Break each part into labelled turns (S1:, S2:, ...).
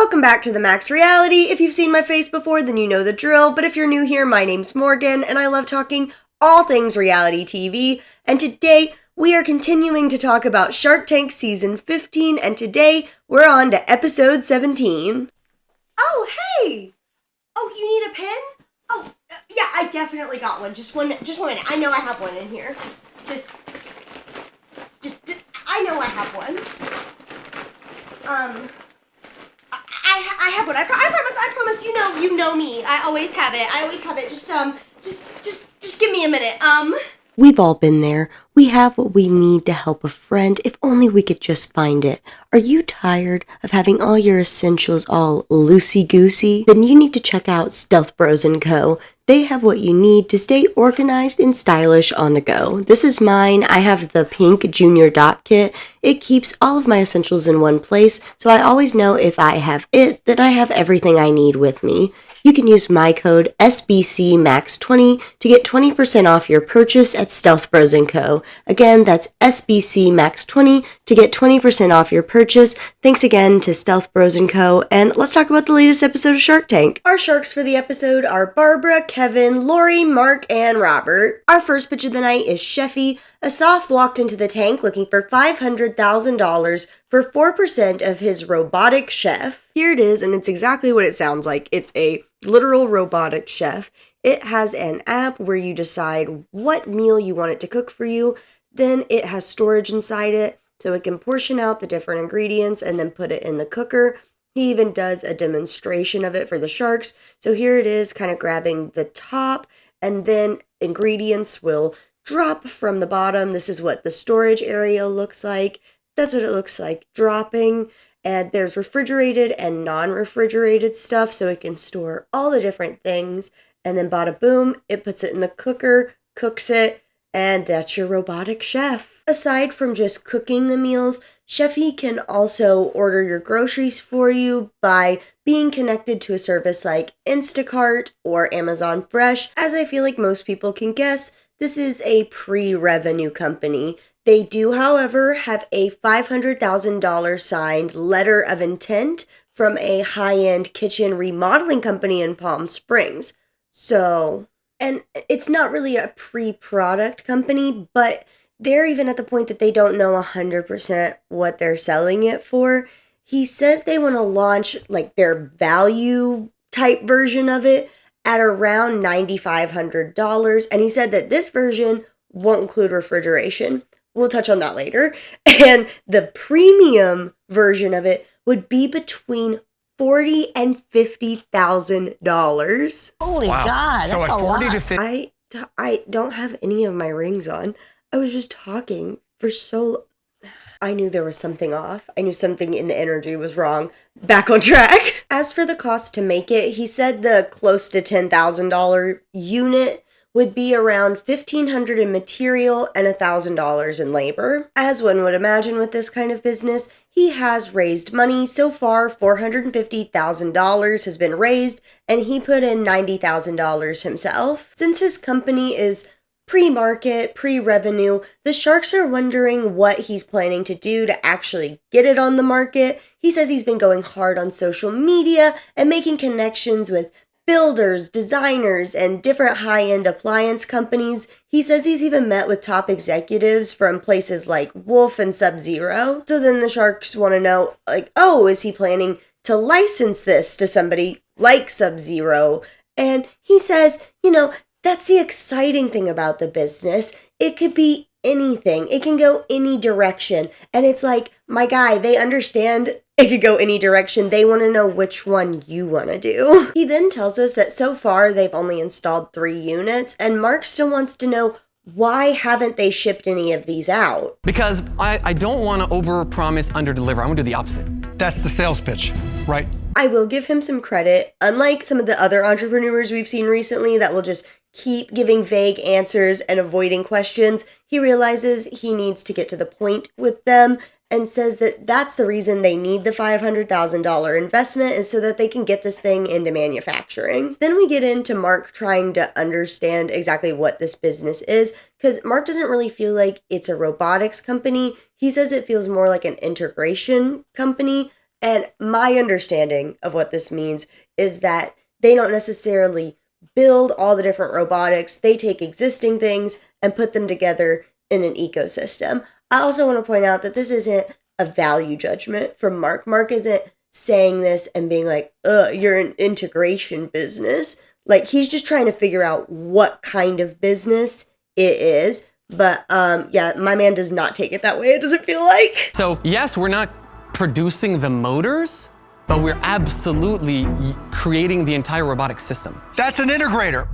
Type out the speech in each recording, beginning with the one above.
S1: Welcome back to the Max Reality. If you've seen my face before, then you know the drill, but if you're new here, my name's Morgan, and I love talking all things reality TV, and today we are continuing to talk about Shark Tank Season 15, and today we're on to Episode 17. Oh, hey! Oh, you need a pen? Oh, yeah, I definitely got one. Just one minute. I know I have one in here. I know I have one. I have one. I promise. You know me. I always have it. Just give me a minute. We've all been there. We have what we need to help a friend, if only we could just find it. Are you tired of having all your essentials all loosey-goosey? Then you need to check out Stealth Bros & Co. They have what you need to stay organized and stylish on the go. This is mine. I have the pink Junior Dot Kit. It keeps all of my essentials in one place, so I always know if I have it, that I have everything I need with me. You can use my code SBCMAX20 to get 20% off your purchase at Stealth Bros & Co. Again, that's SBCMAX20 to get 20% off your purchase. Thanks again to Stealth Bros & Co. And let's talk about the latest episode of Shark Tank. Our sharks for the episode are Barbara, Kevin, Lori, Mark, and Robert. Our first pitch of the night is Chefee. Asaf walked into the tank looking for $500,000 for 4% of his robotic chef. Here it is, and it's exactly what it sounds like. It's a literal robotic chef. It has an app where you decide what meal you want it to cook for you. Then it has storage inside it, so it can portion out the different ingredients and then put it in the cooker. He even does a demonstration of it for the sharks. So here it is, kind of grabbing the top, and then ingredients will drop from the bottom. This is what the storage area looks like. That's what it looks like dropping. And there's refrigerated and non-refrigerated stuff, so it can store all the different things. And then bada boom, it puts it in the cooker, cooks it, and that's your robotic chef. Aside from just cooking the meals, Chefee can also order your groceries for you by being connected to a service like Instacart or Amazon Fresh. As I feel like most people can guess, this is a pre-revenue company. They do, however, have a $500,000 signed letter of intent from a high-end kitchen remodeling company in Palm Springs. So, and it's not really a pre-product company, but they're even at the point that they don't know 100% what they're selling it for. He says they want to launch like their value type version of it at around $9,500, and he said that this version won't include refrigeration. We'll touch on that later. And the premium version of it would be between $40,000 and $50,000.
S2: Holy God,
S3: so
S2: that's
S3: at
S2: a
S3: 40
S2: lot.
S3: to 50.
S1: I don't have any of my rings on. I was just talking for so I knew there was something off. I knew something in the energy was wrong. Back on track. As for the cost to make it, he said the close to $10,000 unit would be around $1,500 in material and $1,000 in labor. As one would imagine with this kind of business, he has raised money. So far, $450,000 has been raised, and he put in $90,000 himself. Since his company is pre-market, pre-revenue, the sharks are wondering what he's planning to do to actually get it on the market. He says he's been going hard on social media and making connections with builders, designers, and different high-end appliance companies. He says he's even met with top executives from places like Wolf and Sub-Zero. So then the sharks want to know, like, oh, is he planning to license this to somebody like Sub-Zero? And he says, that's the exciting thing about the business. It could be anything. It can go any direction. And it's like, my guy, they understand it could go any direction. They want to know which one you want to do. He then tells us that so far they've only installed 3 units, and Mark still wants to know why haven't they shipped any of these out?
S3: Because I don't want to overpromise, underdeliver. I want to do the opposite.
S4: That's the sales pitch, right?
S1: I will give him some credit. Unlike some of the other entrepreneurs we've seen recently that will just keep giving vague answers and avoiding questions, he realizes he needs to get to the point with them and says that that's the reason they need the $500,000 investment, is so that they can get this thing into manufacturing. Then we get into Mark trying to understand exactly what this business is, because Mark doesn't really feel like it's a robotics company. He says it feels more like an integration company, And my understanding of what this means is that they don't necessarily build all the different robotics. They take existing things and put them together in an ecosystem. I also want to point out that this isn't a value judgment from Mark. Mark isn't saying this and being like, you're an integration business. Like, he's just trying to figure out what kind of business it is. But yeah, my man does not take it that way, it doesn't feel like.
S3: So yes, we're not producing the motors, but we're absolutely creating the entire robotic system.
S4: That's an integrator.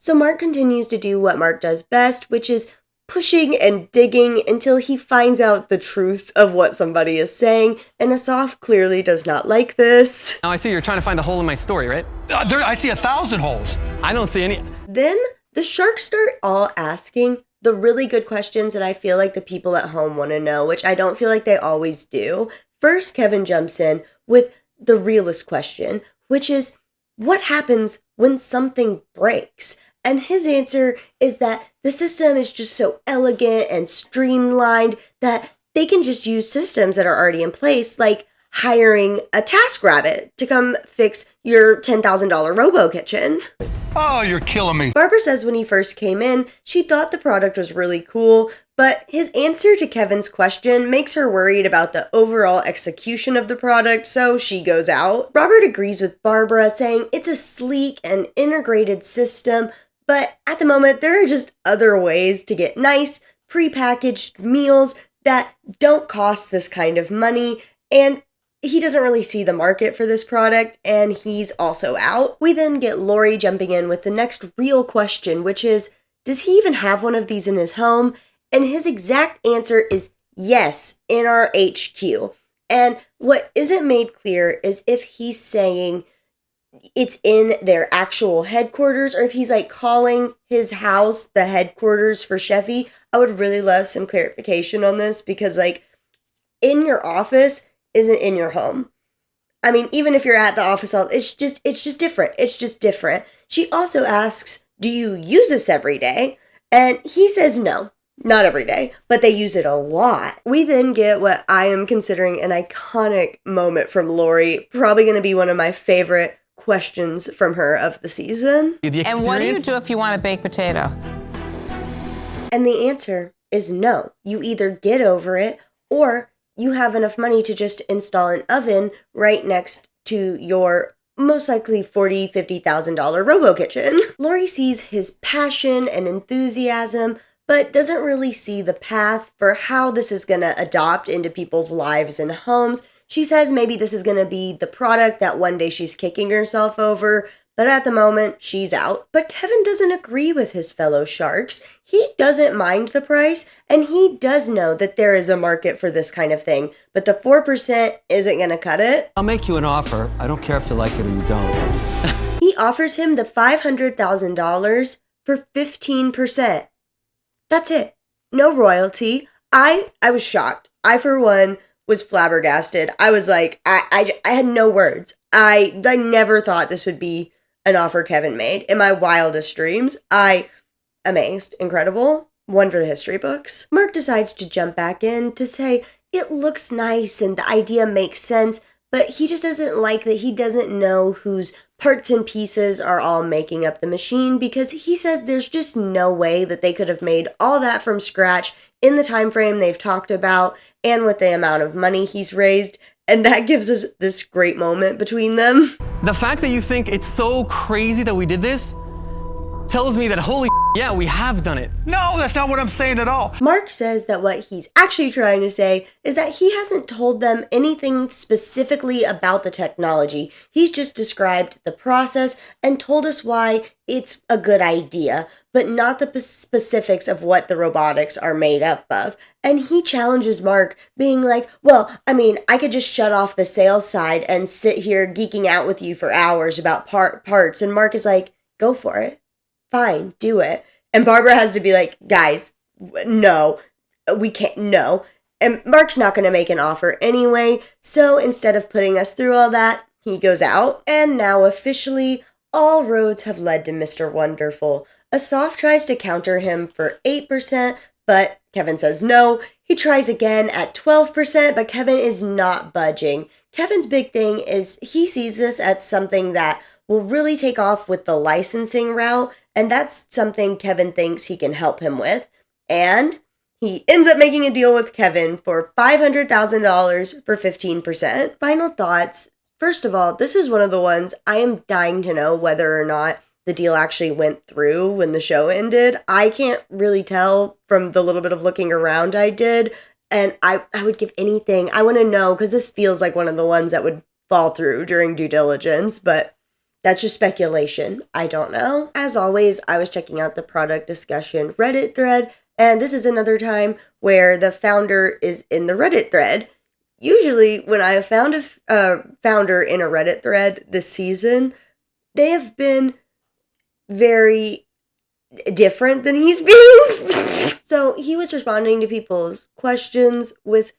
S1: So Mark continues to do what Mark does best, which is pushing and digging until he finds out the truth of what somebody is saying, and Asaf clearly does not like this.
S3: Now I see you're trying to find the hole in my story, right?
S4: I see 1,000 holes.
S3: I don't see any.
S1: Then the sharks start all asking the really good questions that I feel like the people at home want to know, which I don't feel like they always do. First, Kevin jumps in with the realest question, which is, what happens when something breaks? And his answer is that the system is just so elegant and streamlined that they can just use systems that are already in place, like hiring a TaskRabbit to come fix your $10,000 robo kitchen.
S4: Oh, you're killing me.
S1: Barbara says when he first came in, she thought the product was really cool, but his answer to Kevin's question makes her worried about the overall execution of the product, so she goes out. Robert agrees with Barbara, saying it's a sleek and integrated system, but at the moment, there are just other ways to get nice, prepackaged meals that don't cost this kind of money, and he doesn't really see the market for this product, and he's also out. We then get Lori jumping in with the next real question, which is, does he even have one of these in his home? And his exact answer is yes, in our HQ. And what isn't made clear is if he's saying it's in their actual headquarters, or if he's like calling his house the headquarters for Chefee. I would really love some clarification on this, because like, in your office isn't in your home. I mean, even if you're at the office, it's just different. It's just different. She also asks, do you use this every day? And he says no, not every day, but they use it a lot. We then get what I am considering an iconic moment from Lori, probably going to be one of my favorite questions from her of the season.
S2: And what do you do if you want a baked potato?
S1: And the answer is no. You either get over it, or you have enough money to just install an oven right next to your most likely $40,000, $50,000 robo kitchen. Lori sees his passion and enthusiasm, but doesn't really see the path for how this is gonna adopt into people's lives and homes. She says maybe this is gonna be the product that one day she's kicking herself over, but at the moment, she's out. But Kevin doesn't agree with his fellow sharks. He doesn't mind the price, and he does know that there is a market for this kind of thing, but the 4% isn't gonna cut it.
S5: I'll make you an offer. I don't care if you like it or you don't.
S1: He offers him the $500,000 for 15%. That's it. No royalty. I was shocked. I, for one, was flabbergasted. I was like, I had no words. I never thought this would be an offer Kevin made. In my wildest dreams, amazed. Incredible. One for the history books. Mark decides to jump back in to say it looks nice and the idea makes sense, but he just doesn't like that he doesn't know whose parts and pieces are all making up the machine, because he says there's just no way that they could have made all that from scratch in the time frame they've talked about and with the amount of money he's raised. And that gives us this great moment between them.
S3: The fact that you think it's so crazy that we did this tells me that holy yeah, we have done it.
S4: No, that's not what I'm saying at all.
S1: Mark says that what he's actually trying to say is that he hasn't told them anything specifically about the technology. He's just described the process and told us why it's a good idea, but not the specifics of what the robotics are made up of. And he challenges Mark, being like, well, I mean, I could just shut off the sales side and sit here geeking out with you for hours about parts. And Mark is like, go for it. Fine, do it. And Barbara has to be like, guys, no, we can't, no. And Mark's not going to make an offer anyway, so instead of putting us through all that, he goes out. And now officially, all roads have led to Mr. Wonderful. Asaf tries to counter him for 8%, But Kevin says no. He tries again at 12%, but Kevin is not budging. Kevin's big thing is he sees this as something that will really take off with the licensing route, and that's something Kevin thinks he can help him with. And he ends up making a deal with Kevin for $500,000 for 15%. Final thoughts. First of all, this is one of the ones I am dying to know whether or not the deal actually went through when the show ended. I can't really tell from the little bit of looking around I did, and I would give anything. I want to know, because this feels like one of the ones that would fall through during due diligence, but that's just speculation. I don't know. As always, I was checking out the product discussion Reddit thread, and this is another time where the founder is in the Reddit thread. Usually, when I have found a founder in a Reddit thread this season, they have been very different than he's being. So he was responding to people's questions with,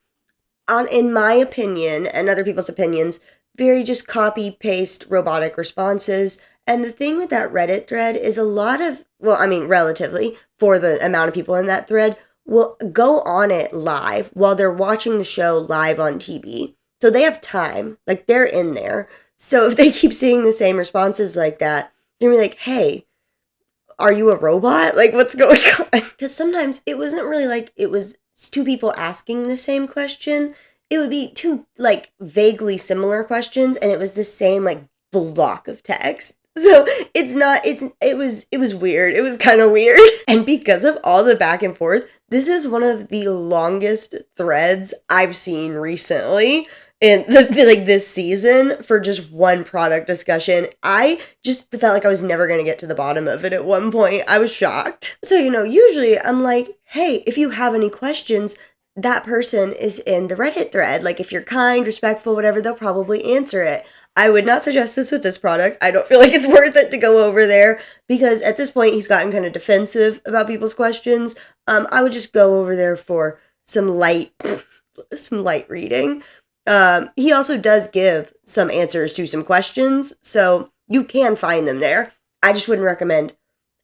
S1: in my opinion, and other people's opinions, very just copy-paste robotic responses. And the thing with that Reddit thread is a lot of, relatively, for the amount of people in that thread, will go on it live while they're watching the show live on TV. So they have time, like they're in there. So if they keep seeing the same responses like that, they're gonna be like, hey, are you a robot? Like, what's going on? Because sometimes it wasn't really like it was two people asking the same question. It would be two, like, vaguely similar questions, and it was the same, like, block of text. So it was weird. It was kind of weird. And because of all the back and forth, this is one of the longest threads I've seen recently in this season for just one product discussion. I just felt like I was never going to get to the bottom of it at one point. I was shocked. So, usually I'm like, hey, if you have any questions, that person is in the Reddit thread. Like, if you're kind, respectful, whatever, they'll probably answer it. I would not suggest this with this product. I don't feel like it's worth it to go over there because at this point he's gotten kind of defensive about people's questions. I would just go over there for some light reading. He also does give some answers to some questions, so you can find them there. I just wouldn't recommend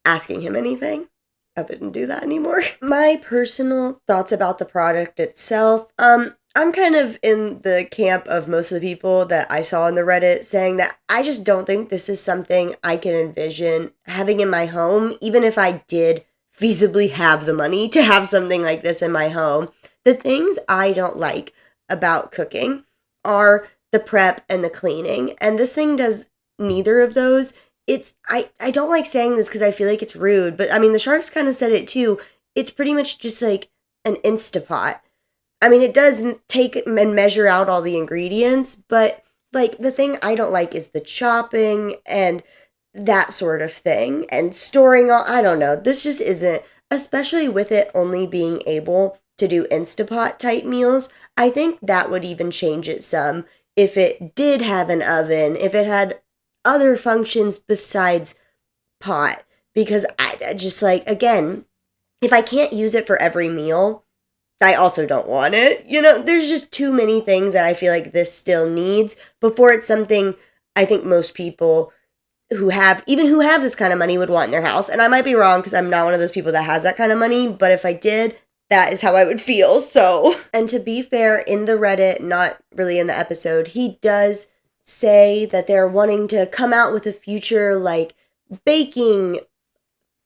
S1: asking him anything. I wouldn't do that anymore. My personal thoughts about the product itself, I'm kind of in the camp of most of the people that I saw on the Reddit saying that I just don't think this is something I can envision having in my home, even if I did feasibly have the money to have something like this in my home. The things I don't like about cooking are the prep and the cleaning, and this thing does neither of those. I don't like saying this because I feel like it's rude, but the Sharks kind of said it too. It's pretty much just like an Instapot. It does take and measure out all the ingredients, but like the thing I don't like is the chopping and that sort of thing and storing all, I don't know. This just isn't, especially with it only being able to do Instapot type meals. I think that would even change it some if it did have an oven, if it had other functions besides pot, because I just like, again, if I can't use it for every meal, I also don't want it. There's just too many things that I feel like this still needs before it's something I think most people who have this kind of money would want in their house. And I might be wrong because I'm not one of those people that has that kind of money, but if I did, that is how I would feel. So, and to be fair, in the Reddit, not really in the episode, he does say that they're wanting to come out with a future like baking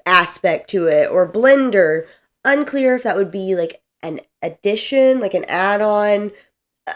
S1: aspect to it or blender. Unclear if that would be like an addition, like an add-on.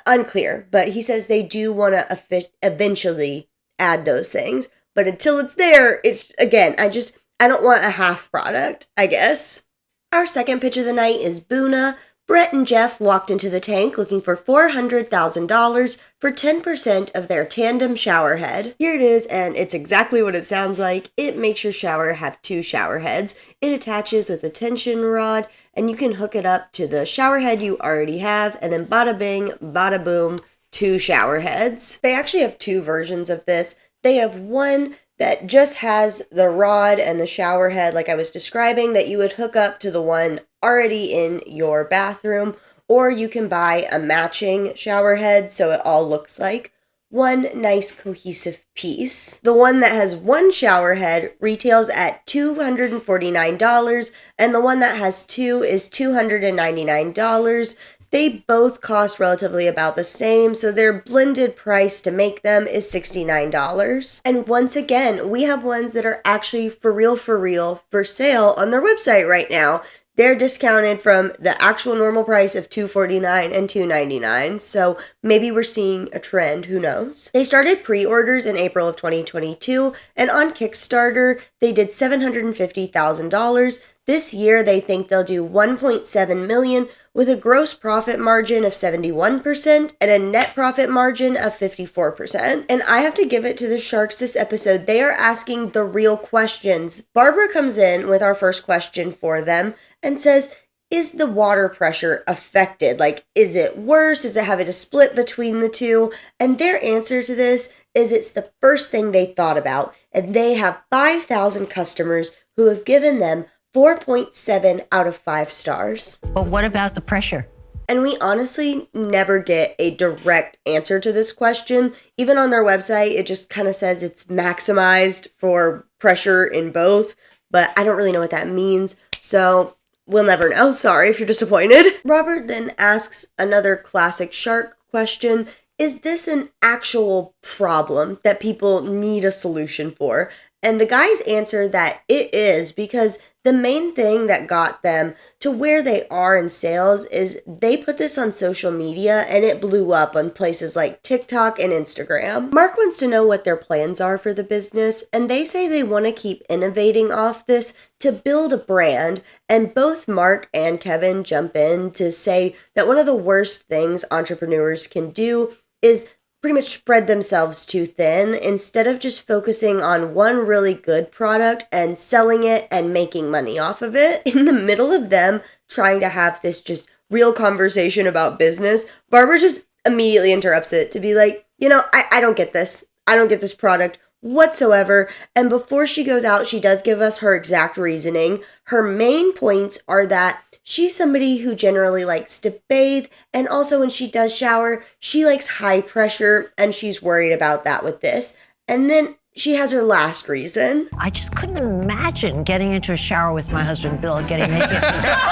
S1: Unclear, but he says they do want to eventually add those things. But until it's there, it's, again, I don't want a half product, I guess. Our second pitch of the night is Boona. Brett and Jeff walked into the tank looking for $400,000 for 10% of their Tandem Shower Head. Here it is, and it's exactly what it sounds like. It makes your shower have 2 shower heads. It attaches with a tension rod, and you can hook it up to the shower head you already have, and then bada bing, bada boom, 2 shower heads. They actually have 2 versions of this. They have one that just has the rod and the shower head like I was describing that you would hook up to the one already in your bathroom, or you can buy a matching shower head so it all looks like one nice cohesive piece. The one that has one shower head retails at $249, and the one that has two is $299. They both cost relatively about the same, so their blended price to make them is $69. And once again, we have ones that are actually for real for sale on their website right now. They're discounted from the actual normal price of $249 and $299, so maybe we're seeing a trend, who knows? They started pre-orders in April of 2022, and on Kickstarter, they did $750,000. This year, they think they'll do $1.7 million with a gross profit margin of 71% and a net profit margin of 54%. And I have to give it to the sharks this episode. They are asking the real questions. Barbara comes in with our first question for them and says, is the water pressure affected? Like, is it worse? Is it having a split between the two? And their answer to this is it's the first thing they thought about. And they have 5,000 customers who have given them 4.7 out of 5 stars.
S6: But what about the pressure?
S1: And we honestly never get a direct answer to this question. Even on their website, it just kind of says it's maximized for pressure in both, but I don't really know what that means. So we'll never know. Sorry if you're disappointed. Robert then asks another classic shark question. Is this an actual problem that people need a solution for? And the guys answer that it is, because the main thing that got them to where they are in sales is they put this on social media and it blew up on places like TikTok and Instagram. Mark wants to know what their plans are for the business, and they say they want to keep innovating off this to build a brand. And both Mark and Kevin jump in to say that one of the worst things entrepreneurs can do is pretty much spread themselves too thin instead of just focusing on one really good product and selling it and making money off of it. In the middle of them trying to have this just real conversation about business, Barbara just immediately interrupts it to be like, I don't get this. I don't get this product whatsoever. And before she goes out, she does give us her exact reasoning. Her main points are that she's somebody who generally likes to bathe, and also when she does shower, she likes high pressure, and she's worried about that with this. And then she has her last reason.
S6: I just couldn't imagine getting into a shower with my husband, Bill, getting naked.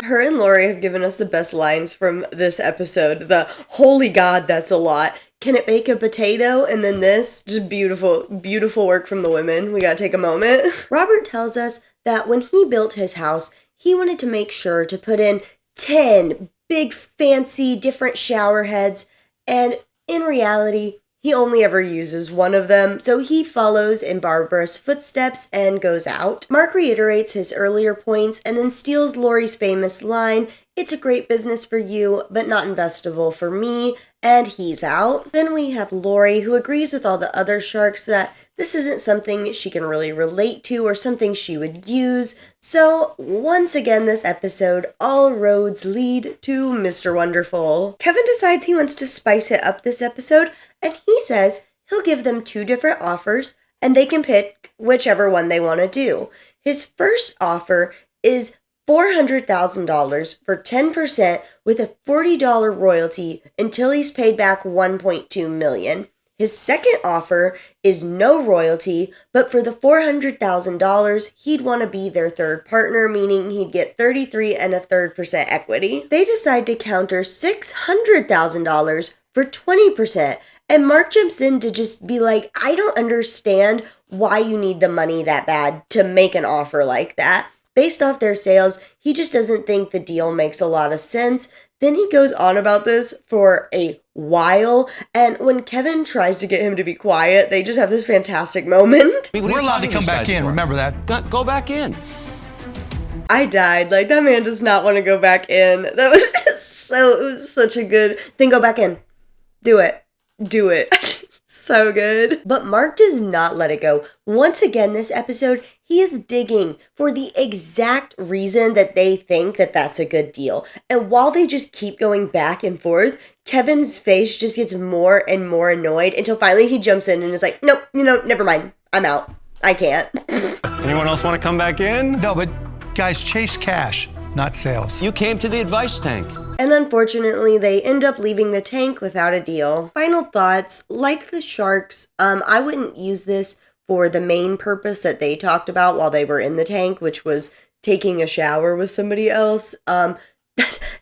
S1: Her and Lori have given us the best lines from this episode. The, holy God, that's a lot. Can it bake a potato? And then this, just beautiful, beautiful work from the women. We gotta take a moment. Robert tells us that when he built his house, he wanted to make sure to put in 10 big, fancy, different shower heads, and in reality, he only ever uses one of them, so he follows in Barbara's footsteps and goes out. Mark reiterates his earlier points and then steals Lori's famous line, "It's a great business for you, but not investable for me," and he's out. Then we have Lori, who agrees with all the other sharks that this isn't something she can really relate to or something she would use. So once again this episode, all roads lead to Mr. Wonderful. Kevin decides he wants to spice it up this episode, and he says he'll give them 2 different offers and they can pick whichever one they want to do. His first offer is $400,000 for 10% with a $40 royalty until he's paid back $1.2 million. His second offer is no royalty, but for the $400,000, he'd want to be their third partner, meaning he'd get 33.33% equity. They decide to counter $600,000 for 20%, and Mark jumps in to just be like, I don't understand why you need the money that bad to make an offer like that. Based off their sales, he just doesn't think the deal makes a lot of sense. Then he goes on about this for a while, and when Kevin tries to get him to be quiet, they just have this fantastic moment.
S4: We're allowed to come back in, remember that.
S5: Go back in.
S1: I died. Like, that man does not want to go back in. That was just it was such a good thing. Go back in. Do it. Do it. So good. But Mark does not let it go. Once again, this episode, he is digging for the exact reason that they think that that's a good deal. And while they just keep going back and forth, Kevin's face just gets more and more annoyed until finally he jumps in and is like, nope, never mind. I'm out. I can't.
S7: Anyone else want to come back in?
S4: No, but guys, chase cash, not sales.
S5: You came to the advice tank.
S1: And unfortunately, they end up leaving the tank without a deal. Final thoughts, like the sharks, I wouldn't use this for the main purpose that they talked about while they were in the tank, which was taking a shower with somebody else.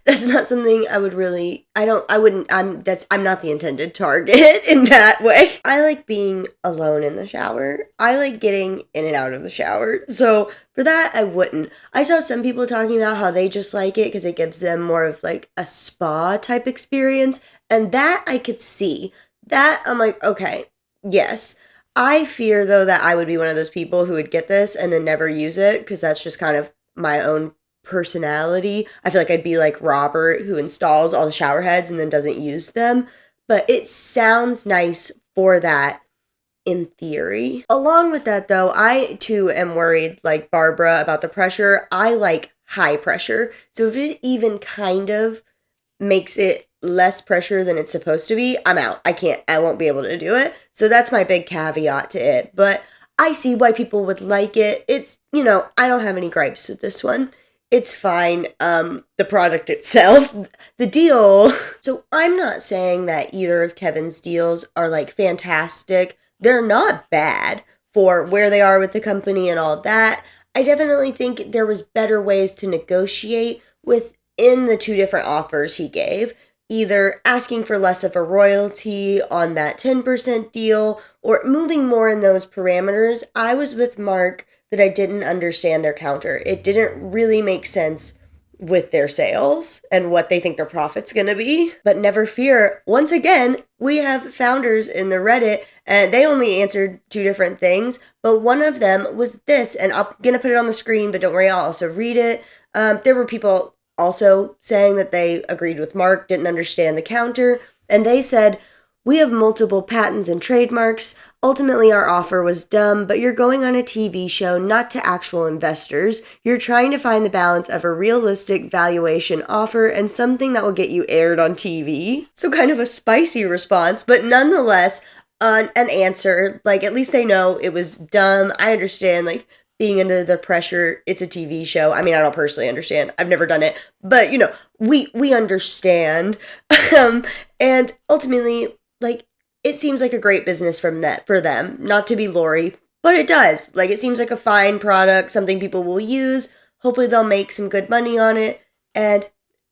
S1: That's not something I would really, I'm not the intended target in that way. I like being alone in the shower. I like getting in and out of the shower. So for that, I wouldn't. I saw some people talking about how they just like it because it gives them more of like a spa type experience. And that I could see. That I'm like, okay, yes. I fear though that I would be one of those people who would get this and then never use it because that's just kind of my own personality. I feel like I'd be like Robert who installs all the shower heads and then doesn't use them. But it sounds nice for that in theory. Along with that though, I too am worried like Barbara about the pressure. I like high pressure. So if it even kind of makes it less pressure than it's supposed to be, I'm out. I won't be able to do it. So that's my big caveat to it. But I see why people would like it. It's, I don't have any gripes with this one. It's fine. The product itself, the deal. So I'm not saying that either of Kevin's deals are like fantastic. They're not bad for where they are with the company and all that. I definitely think there was better ways to negotiate within the two different offers he gave. Either asking for less of a royalty on that 10% deal or moving more in those parameters. I was with Mark that I didn't understand their counter. It didn't really make sense with their sales and what they think their profit's gonna be. But never fear, once again, we have founders in the Reddit and they only answered two different things, but one of them was this, and I'm gonna put it on the screen, but don't worry, I'll also read it. There were people also saying that they agreed with Mark, didn't understand the counter, and they said, "We have multiple patents and trademarks. Ultimately, our offer was dumb, but you're going on a TV show, not to actual investors. You're trying to find the balance of a realistic valuation offer and something that will get you aired on TV." So kind of a spicy response, but nonetheless, an answer. Like, at least they know it was dumb. I understand, like, being under the pressure, it's a TV show. I mean, I don't personally understand. I've never done it. But, we understand. And ultimately, like, it seems like a great business for them. Not to be Lori, but it does. Like, it seems like a fine product, something people will use. Hopefully they'll make some good money on it and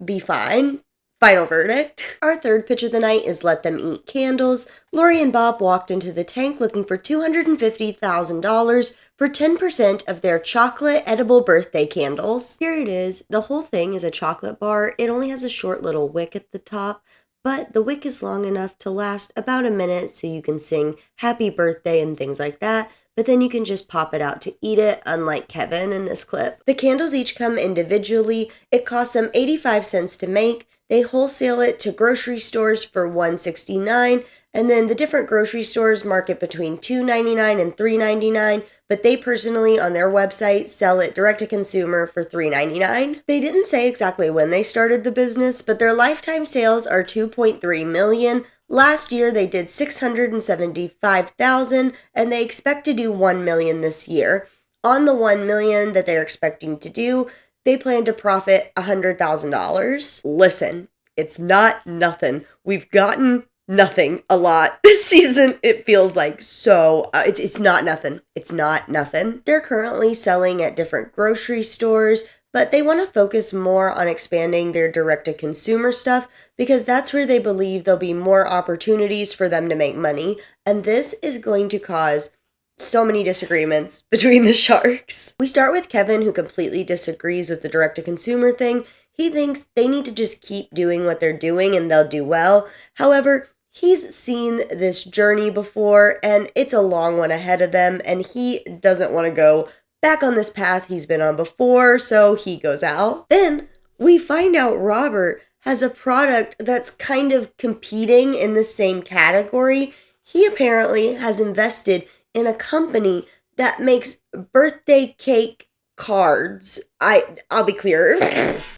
S1: be fine. Final verdict. Our third pitch of the night is Let Them Eat Candles. Lori and Bob walked into the tank looking for $250,000 for 10% of their chocolate edible birthday candles. Here it is. The whole thing is a chocolate bar. It only has a short little wick at the top, but the wick is long enough to last about a minute so you can sing happy birthday and things like that. But then you can just pop it out to eat it, unlike Kevin in this clip. The candles each come individually. It costs them 85 cents to make. They wholesale it to grocery stores for $1.69, and then the different grocery stores market between $2.99 and $3.99, but they personally on their website sell it direct to consumer for $3.99. They didn't say exactly when they started the business, but their lifetime sales are $2.3 million. Last year they did $675,000, and they expect to do $1 million this year. On the $1 million that they're expecting to do, they plan to profit $100,000. Listen, it's not nothing. We've gotten nothing a lot this season. It feels like so. It's not nothing. It's not nothing. They're currently selling at different grocery stores, but they want to focus more on expanding their direct-to-consumer stuff because that's where they believe there'll be more opportunities for them to make money. And this is going to cause so many disagreements between the sharks. We start with Kevin, who completely disagrees with the direct-to-consumer thing. He thinks they need to just keep doing what they're doing and they'll do well. However, he's seen this journey before and it's a long one ahead of them, and he doesn't want to go back on this path he's been on before, so he goes out. Then we find out Robert has a product that's kind of competing in the same category. He apparently has invested in a company that makes birthday cake cards. I'll be clear.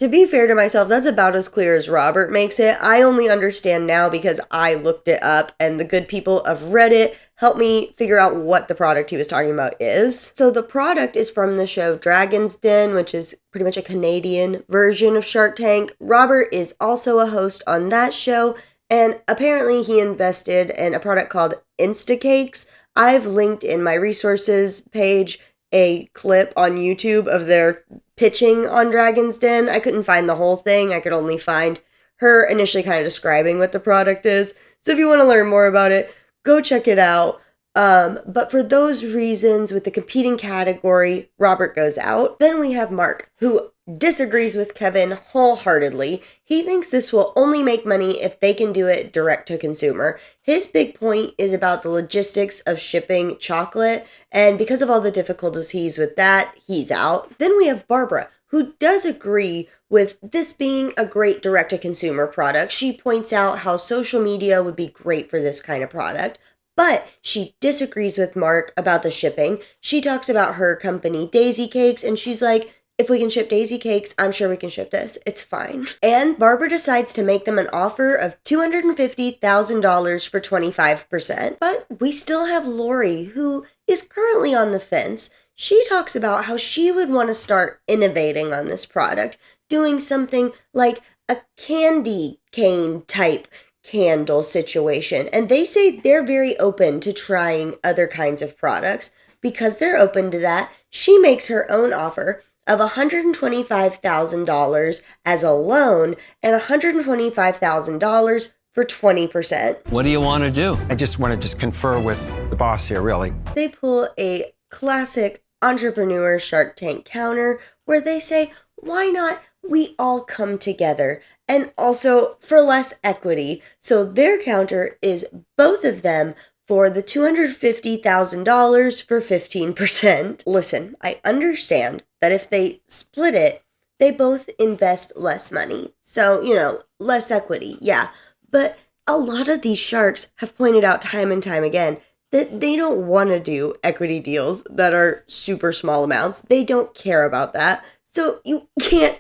S1: To be fair to myself, that's about as clear as Robert makes it. I only understand now because I looked it up, and the good people of Reddit help me figure out what the product he was talking about is. So the product is from the show Dragon's Den, which is pretty much a Canadian version of Shark Tank. Robert is also a host on that show, and apparently he invested in a product called Instacakes. I've linked in my resources page a clip on YouTube of their pitching on Dragon's Den. I couldn't find the whole thing. I could only find her initially kind of describing what the product is. So if you want to learn more about it, go check it out. But for those reasons, with the competing category, Robert goes out. Then we have Mark, who disagrees with Kevin wholeheartedly. He thinks this will only make money if they can do it direct to consumer. His big point is about the logistics of shipping chocolate, and because of all the difficulties with that, he's out. Then we have Barbara, who does agree with this being a great direct to consumer product. She points out how social media would be great for this kind of product. But she disagrees with Mark about the shipping. She talks about her company, Daisy Cakes, and she's like, if we can ship Daisy Cakes, I'm sure we can ship this. It's fine. And Barbara decides to make them an offer of $250,000 for 25%. But we still have Lori, who is currently on the fence. She talks about how she would want to start innovating on this product, doing something like a candy cane type candle situation. And they say they're very open to trying other kinds of products. Because they're open to that, she makes her own offer of $125,000 as a loan and $125,000 for 20%.
S5: What do you want to do?
S4: I just want to confer with the boss here, really.
S1: They pull a classic entrepreneur Shark Tank counter where they say, why not we all come together? And also for less equity. So their counter is both of them for the $250,000 for 15%. Listen, I understand that if they split it, they both invest less money. So, less equity, yeah. But a lot of these sharks have pointed out time and time again that they don't want to do equity deals that are super small amounts. They don't care about that. So you can't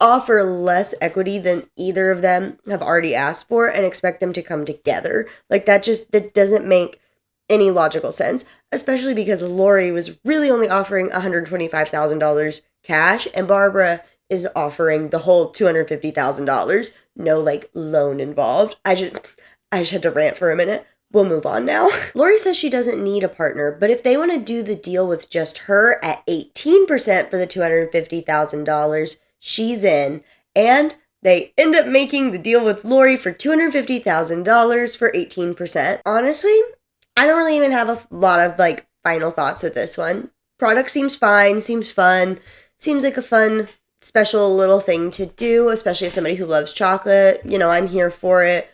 S1: offer less equity than either of them have already asked for and expect them to come together. Like that doesn't make any logical sense, especially because Lori was really only offering $125,000 cash and Barbara is offering the whole $250,000. No loan involved. I just had to rant for a minute. We'll move on now. Lori says she doesn't need a partner, but if they want to do the deal with just her at 18% for the $250,000, she's in. And they end up making the deal with Lori for $250,000 for 18%. Honestly, I don't really even have a lot of final thoughts with this one. Product seems fine, seems fun, seems like a fun, special little thing to do, especially as somebody who loves chocolate. I'm here for it.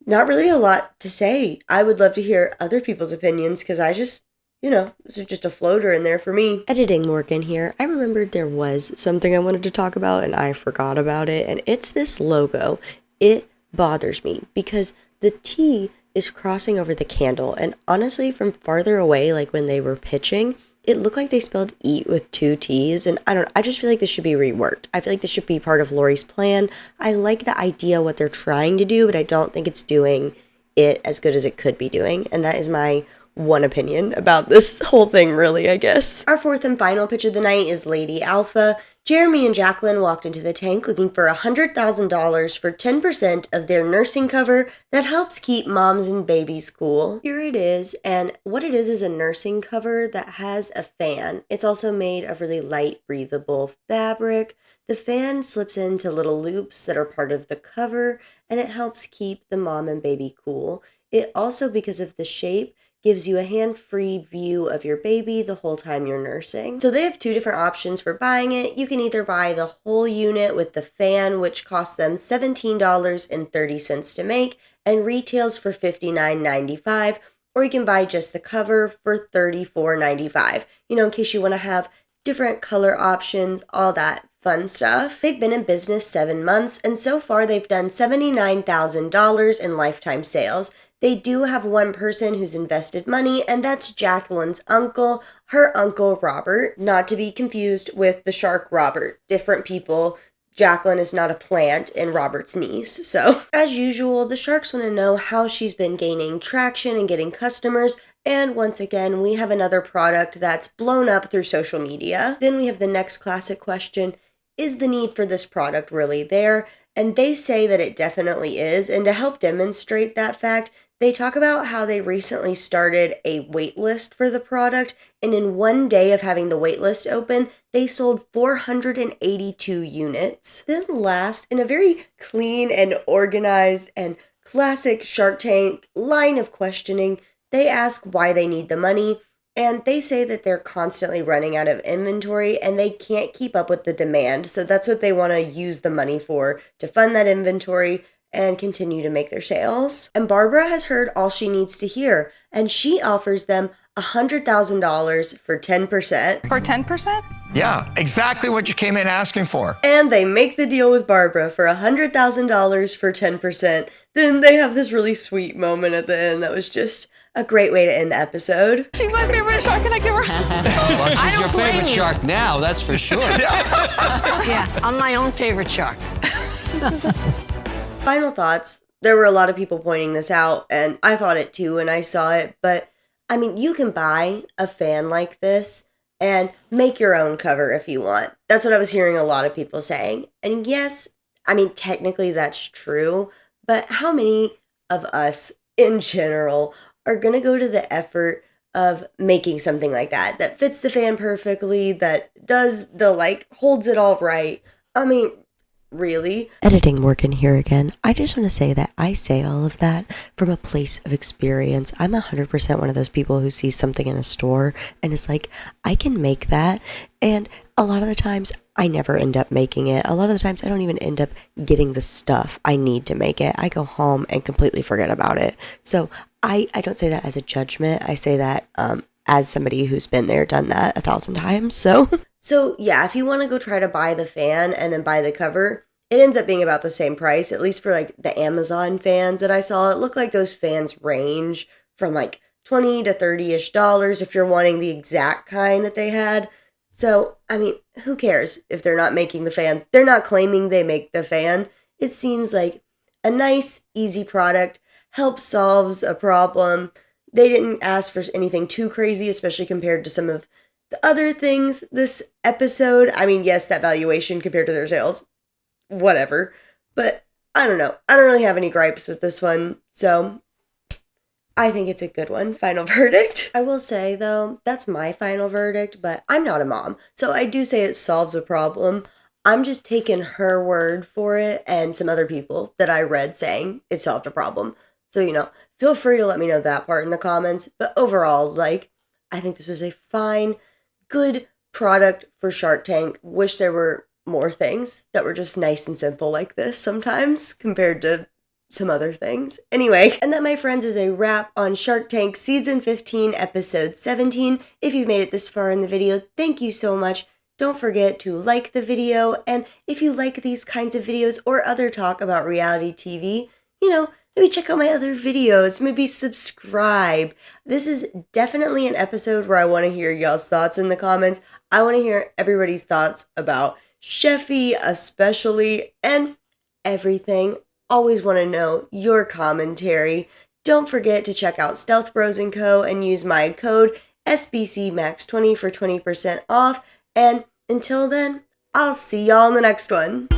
S1: Not really a lot to say. I would love to hear other people's opinions because I just, this is just a floater in there for me. Editing Morgan here. I remembered there was something I wanted to talk about and I forgot about it. And it's this logo. It bothers me because the T is crossing over the candle. And honestly, from farther away, when they were pitching, it looked like they spelled eat with 2 T's. And I just feel like this should be reworked. I feel like this should be part of Lori's plan. I like the idea, what they're trying to do, but I don't think it's doing it as good as it could be doing. And that is my one opinion about this whole thing, really, I guess. Our fourth and final pitch of the night is Lady Alpha. Jeremy and Jacqueline walked into the tank looking for $100,000 for 10% of their nursing cover that helps keep moms and babies cool. Here it is, and what it is a nursing cover that has a fan. It's also made of really light, breathable fabric. The fan slips into little loops that are part of the cover, and it helps keep the mom and baby cool. It also, because of the shape, gives you a hand-free view of your baby the whole time you're nursing. So they have 2 different options for buying it. You can either buy the whole unit with the fan, which costs them $17.30 to make and retails for $59.95, or you can buy just the cover for $34.95, in case you want to have different color options, all that fun stuff. They've been in business 7 months, and so far they've done $79,000 in lifetime sales. They do have one person who's invested money, and that's Jacqueline's uncle, her uncle Robert, not to be confused with the shark Robert. Different people, Jacqueline is not a plant and Robert's niece. So, as usual, the sharks want to know how she's been gaining traction and getting customers. And once again, we have another product that's blown up through social media. Then we have the next classic question: is the need for this product really there? And they say that it definitely is. And to help demonstrate that fact, they talk about how they recently started a wait list for the product, and in one day of having the wait list open, they sold 482 units. Then last, in a very clean and organized and classic Shark Tank line of questioning, they ask why they need the money, and they say that they're constantly running out of inventory and they can't keep up with the demand, so that's what they want to use the money for, to fund that inventory and continue to make their sales. And Barbara has heard all she needs to hear, and she offers them $100,000 for 10%.
S2: For 10%?
S7: Yeah, exactly what you came in asking for.
S1: And they make the deal with Barbara for $100,000 for 10%. Then they have this really sweet moment at the end that was just a great way to end the episode.
S2: She's my favorite shark. Can I give her?
S5: Well, she's your favorite shark now, that's for sure.
S6: Yeah, I'm my own favorite shark.
S1: Final thoughts. There were a lot of people pointing this out, and I thought it too when I saw it, but I mean, you can buy a fan like this and make your own cover if you want. That's what I was hearing a lot of people saying. And yes, I mean, technically that's true, but how many of us in general are going to go to the effort of making something like that fits the fan perfectly, that does the, holds it all right? I mean, really? Editing work in here again. I just want to say that I say all of that from a place of experience. I'm 100% one of those people who sees something in a store and is like, I can make that. And a lot of the times I never end up making it. A lot of the times I don't even end up getting the stuff I need to make it. I go home and completely forget about it. So I don't say that as a judgment. I say that as somebody who's been there, done that 1,000 times. So yeah, if you want to go try to buy the fan and then buy the cover, it ends up being about the same price, at least for the Amazon fans that I saw. It looked like those fans range from $20 to $30-ish if you're wanting the exact kind that they had. So, I mean, who cares if they're not making the fan? They're not claiming they make the fan. It seems like a nice, easy product, helps solves a problem. They didn't ask for anything too crazy, especially compared to some of the other things this episode. I mean, yes, that valuation compared to their sales, whatever. But I don't know. I don't really have any gripes with this one. So I think it's a good one. Final verdict. I will say, though, that's my final verdict, but I'm not a mom. So I do say it solves a problem. I'm just taking her word for it and some other people that I read saying it solved a problem. So, feel free to let me know that part in the comments. But overall, I think this was a fine, good product for Shark Tank. Wish there were more things that were just nice and simple like this sometimes compared to some other things. Anyway, and that, my friends, is a wrap on Shark Tank Season 15, Episode 17. If you've made it this far in the video, thank you so much. Don't forget to like the video, and if you like these kinds of videos or other talk about reality TV, maybe check out my other videos, maybe subscribe. This is definitely an episode where I want to hear y'all's thoughts in the comments. I want to hear everybody's thoughts about Chefee especially, and everything. Always want to know your commentary. Don't forget to check out Stealth Bros & Co. and use my code SBCMAX20 for 20% off. And until then, I'll see y'all in the next one.